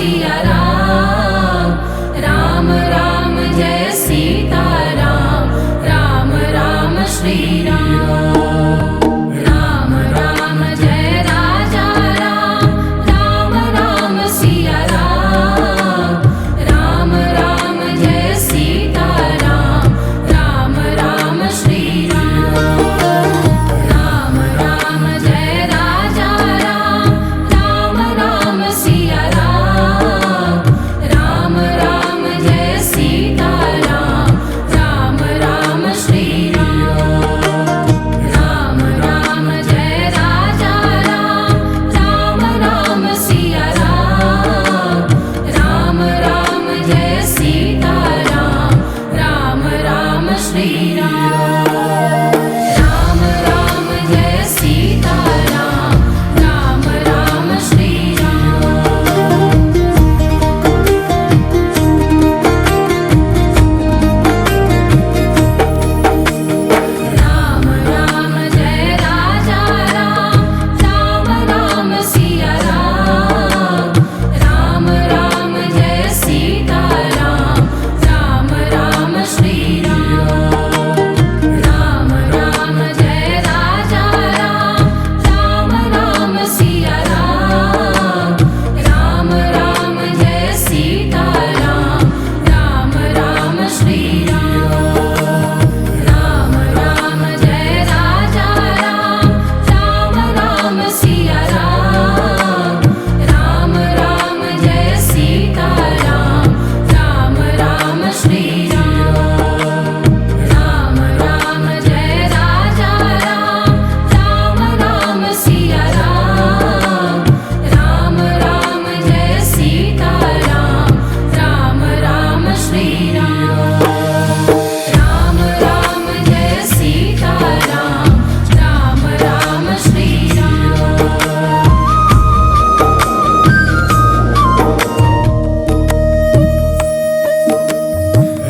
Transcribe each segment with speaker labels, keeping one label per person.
Speaker 1: Siya Ram, Ram Ram Jai Sita Ram, Ram Ram Shri Ram. Ram Ram Jai Raja Ram, Ram Ram Siya Ram, Ram Ram Jai Sita Ram, Ram Ram Shri Ram. Ram Ram Jai Raja Ram, Ram Ram Siya Ram, Ram Ram Jai Sita Ram, Ram Ram Shri Ram. Ram Ram Jai Raja Ram, Ram Ram Siya Ram, Ram Ram Jai Sita Ram, Ram Ram Shri Ram. Ram Ram Jai Sita Ram, Ram Ram Shri Ram. Ram Ram Jai Raja Ram, Ram Ram Siya Ram, Ram Ram Jai Sita Ram, Ram Ram Shri Ram. Ram Ram Jai Raja Ram, Ram Ram Siya Ram, Ram Ram Jai Sita Ram, Ram Ram Shri Ram. Ram Ram Jai Raja Ram, Ram Ram Siya Ram, Ram Ram Jai Sita Ram, Ram Ram Shri Ram. Ram Ram Jai Raja Ram, Ram Ram Siya Ram, Ram Ram Jai Sita Ram, Ram Ram Shri Ram. Ram Ram Jai Sita Ram, Ram Ram Shri Ram.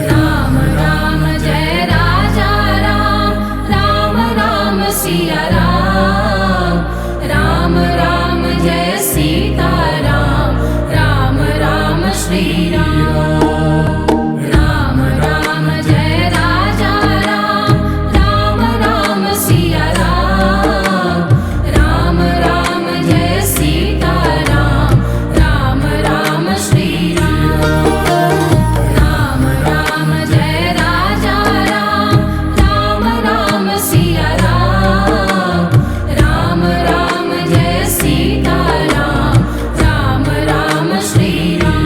Speaker 1: Ram Ram Jai Raja Ram, Ram Ram Siya Ram, Ram Ram Jai Sita Ram, Ram Ram Shri Ram. Ram Ram Jai Raja Ram, Ram Ram Siya Ram, Ram Ram Jai Sita Ram, Ram Ram Shri Ram. Ram Ram Jai Raja Ram, Ram Ram Siya Ram, Ram Ram Jai Sita Ram, Ram Ram Shri Ram.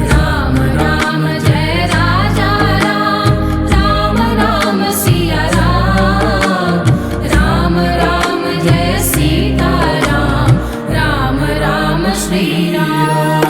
Speaker 1: Ram Ram Jai Raja Ram, Ram Ram Siya Ram, Ram Ram Jai Sita Ram, Ram Ram Shri Ram.